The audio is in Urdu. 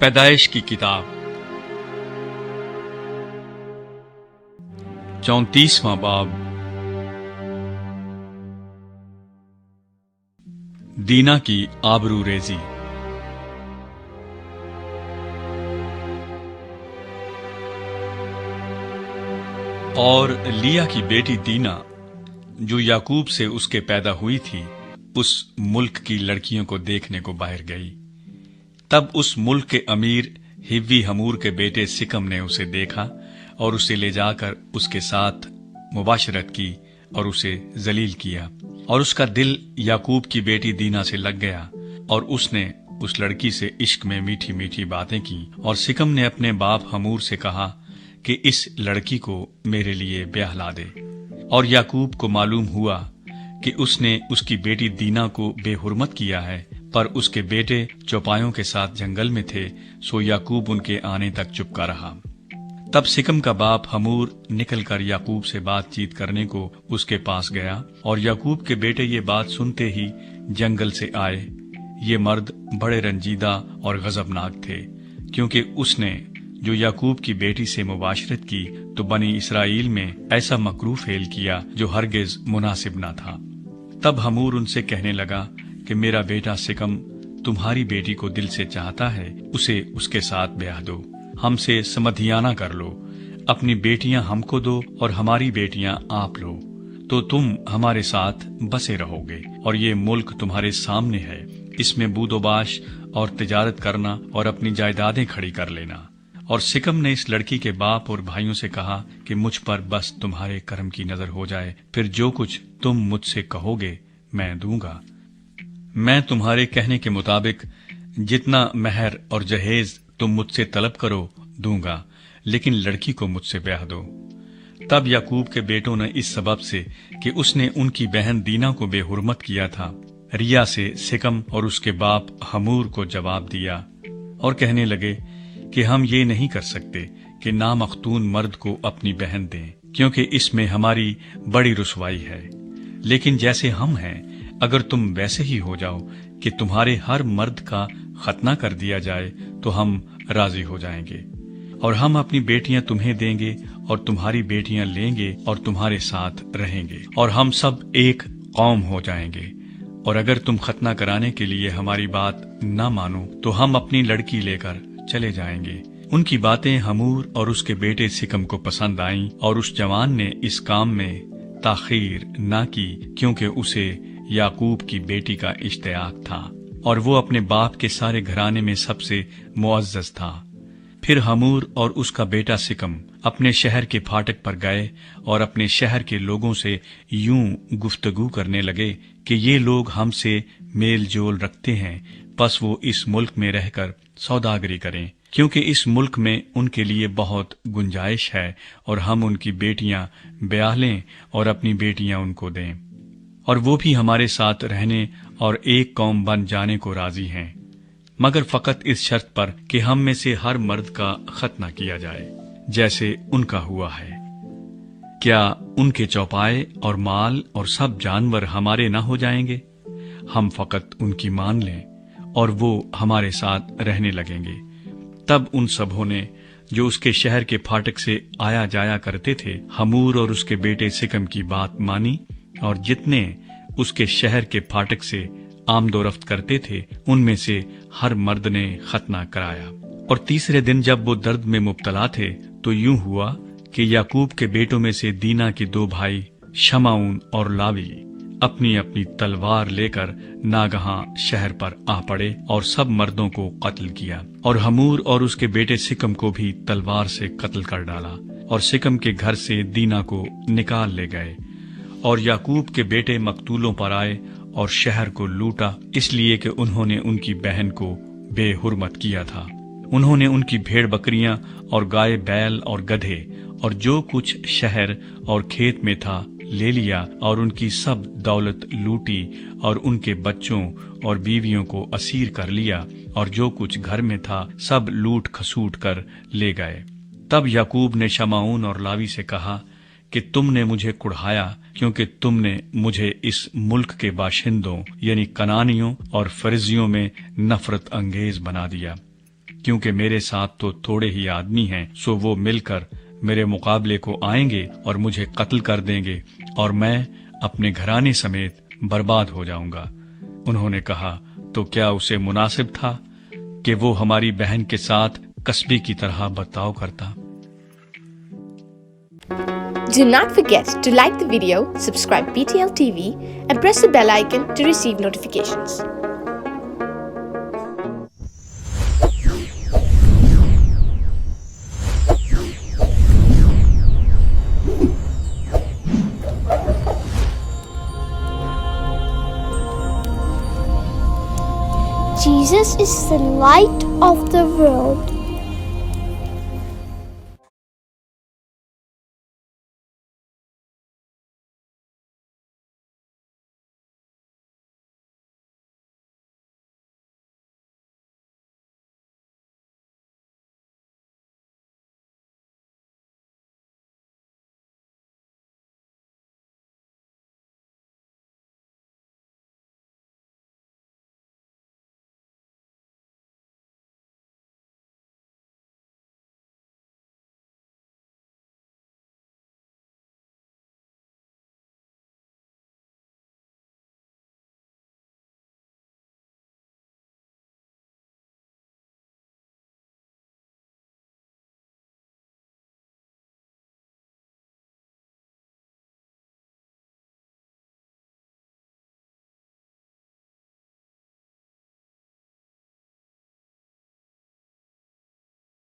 پیدائش کی کتاب 34واں باب دینا کی آبرو ریزی۔ اور لیا کی بیٹی دینا جو یعقوب سے اس کے پیدا ہوئی تھی اس ملک کی لڑکیوں کو دیکھنے کو باہر گئی۔ تب اس ملک کے امیر ہیوی ہمور کے بیٹے سکم نے اسے دیکھا اور اسے لے جا کر اس کے ساتھ مباشرت کی اور اسے ذلیل کیا، اور اس کا دل یعقوب کی بیٹی دینا سے لگ گیا، اور اس نے اس لڑکی سے عشق میں میٹھی میٹھی باتیں کی۔ اور سکم نے اپنے باپ ہمور سے کہا کہ اس لڑکی کو میرے لیے بیاہ لا دے۔ اور یعقوب کو معلوم ہوا کہ اس نے اس کی بیٹی دینا کو بے حرمت کیا ہے، پر اس کے بیٹے چوپایوں کے ساتھ جنگل میں تھے، سو یعقوب ان کے آنے تک چپکا رہا۔ تب سکم کا باپ ہمور نکل کر یعقوب سے بات چیت کرنے کو اس کے پاس گیا، اور یعقوب کے بیٹے یہ بات سنتے ہی جنگل سے آئے۔ یہ مرد بڑے رنجیدہ اور غضبناک تھے، کیونکہ اس نے جو یعقوب کی بیٹی سے مباشرت کی تو بنی اسرائیل میں ایسا مکروہ فعل کیا جو ہرگز مناسب نہ تھا۔ تب ہمور ان سے کہنے لگا کہ میرا بیٹا سکم تمہاری بیٹی کو دل سے چاہتا ہے، اسے اس کے ساتھ بیاہ دو، ہم سے سمدھیانہ کر لو، اپنی بیٹیاں ہم کو دو اور ہماری بیٹیاں آپ لو، تو تم ہمارے ساتھ بسے رہو گے، اور یہ ملک تمہارے سامنے ہے، اس میں بود و باش اور تجارت کرنا اور اپنی جائیدادیں کھڑی کر لینا۔ اور سکم نے اس لڑکی کے باپ اور بھائیوں سے کہا کہ مجھ پر بس تمہارے کرم کی نظر ہو جائے، پھر جو کچھ تم مجھ سے کہو گے میں دوں گا۔ میں تمہارے کہنے کے مطابق جتنا مہر اور جہیز تم مجھ سے طلب کرو دوں گا، لیکن لڑکی کو مجھ سے بیاہ دو۔ تب یعقوب کے بیٹوں نے اس سبب سے کہ اس نے ان کی بہن دینا کو بے حرمت کیا تھا، ریا سے سکم اور اس کے باپ ہمور کو جواب دیا اور کہنے لگے کہ ہم یہ نہیں کر سکتے کہ نامختون مرد کو اپنی بہن دیں، کیونکہ اس میں ہماری بڑی رسوائی ہے۔ لیکن جیسے ہم ہیں، اگر تم ویسے ہی ہو جاؤ کہ تمہارے ہر مرد کا ختنہ کر دیا جائے تو ہم راضی ہو جائیں گے، اور ہم اپنی بیٹیاں تمہیں دیں گے اور تمہاری بیٹیاں لیں گے اور تمہارے ساتھ رہیں گے، اور ہم سب ایک قوم ہو جائیں گے۔ اور اگر تم ختنہ کرانے کے لیے ہماری بات نہ مانو تو ہم اپنی لڑکی لے کر چلے جائیں گے۔ ان کی باتیں ہمور اور اس کے بیٹے سکم کو پسند آئیں، اور اس جوان نے اس کام میں تاخیر نہ کی، کیونکہ اسے یعقوب کی بیٹی کا اشتیاق تھا، اور وہ اپنے باپ کے سارے گھرانے میں سب سے معزز تھا۔ پھر ہمور اور اس کا بیٹا سکم اپنے شہر کے پھاٹک پر گئے اور اپنے شہر کے لوگوں سے یوں گفتگو کرنے لگے کہ یہ لوگ ہم سے میل جول رکھتے ہیں، پس وہ اس ملک میں رہ کر سوداگری کریں، کیونکہ اس ملک میں ان کے لیے بہت گنجائش ہے، اور ہم ان کی بیٹیاں بیاہ لیں اور اپنی بیٹیاں ان کو دیں، اور وہ بھی ہمارے ساتھ رہنے اور ایک قوم بن جانے کو راضی ہیں، مگر فقط اس شرط پر کہ ہم میں سے ہر مرد کا ختنہ کیا جائے جیسے ان کا ہوا ہے۔ کیا ان کے چوپائے اور مال اور سب جانور ہمارے نہ ہو جائیں گے؟ ہم فقط ان کی مان لیں اور وہ ہمارے ساتھ رہنے لگیں گے۔ تب ان سبھوں نے جو اس کے شہر کے پھاٹک سے آیا جایا کرتے تھے ہمور اور اس کے بیٹے سکم کی بات مانی، اور جتنے اس کے شہر کے پھاٹک سے آمد و رفت کرتے تھے ان میں سے ہر مرد نے ختنہ کرایا۔ اور تیسرے دن جب وہ درد میں مبتلا تھے تو یوں ہوا کہ یعقوب کے بیٹوں میں سے دینا کے دو بھائی شمعون اور لاوی اپنی اپنی تلوار لے کر ناگہاں شہر پر آ پڑے اور سب مردوں کو قتل کیا، اور ہمور اور اس کے بیٹے سکم کو بھی تلوار سے قتل کر ڈالا، اور سکم کے گھر سے دینا کو نکال لے گئے۔ اور یعقوب کے بیٹے مقتولوں پر آئے اور شہر کو لوٹا، اس لیے کہ انہوں نے ان کی بہن کو بے حرمت کیا تھا۔ انہوں نے ان کی بھیڑ بکریاں اور گائے بیل اور گدھے اور جو کچھ شہر اور کھیت میں تھا لے لیا، اور ان کی سب دولت لوٹی، اور ان کے بچوں اور بیویوں کو اسیر کر لیا، اور جو کچھ گھر میں تھا سب لوٹ کھسوٹ کر لے گئے۔ تب یعقوب نے شمعون اور لاوی سے کہا کہ تم نے مجھے کڑھایا، کیونکہ تم نے مجھے اس ملک کے باشندوں یعنی کنانیوں اور فرزیوں میں نفرت انگیز بنا دیا۔ کیونکہ میرے ساتھ تو تھوڑے ہی آدمی ہیں، سو وہ مل کر میرے مقابلے کو آئیں گے اور مجھے قتل کر دیں گے اور میں اپنے گھرانے سمیت برباد ہو جاؤں گا۔ انہوں نے کہا، تو کیا اسے مناسب تھا کہ وہ ہماری بہن کے ساتھ قصبی کی طرح برتاؤ کرتا؟ Do not forget to like the video, subscribe PTL TV, and press the bell icon to receive notifications. Jesus is the light of the world.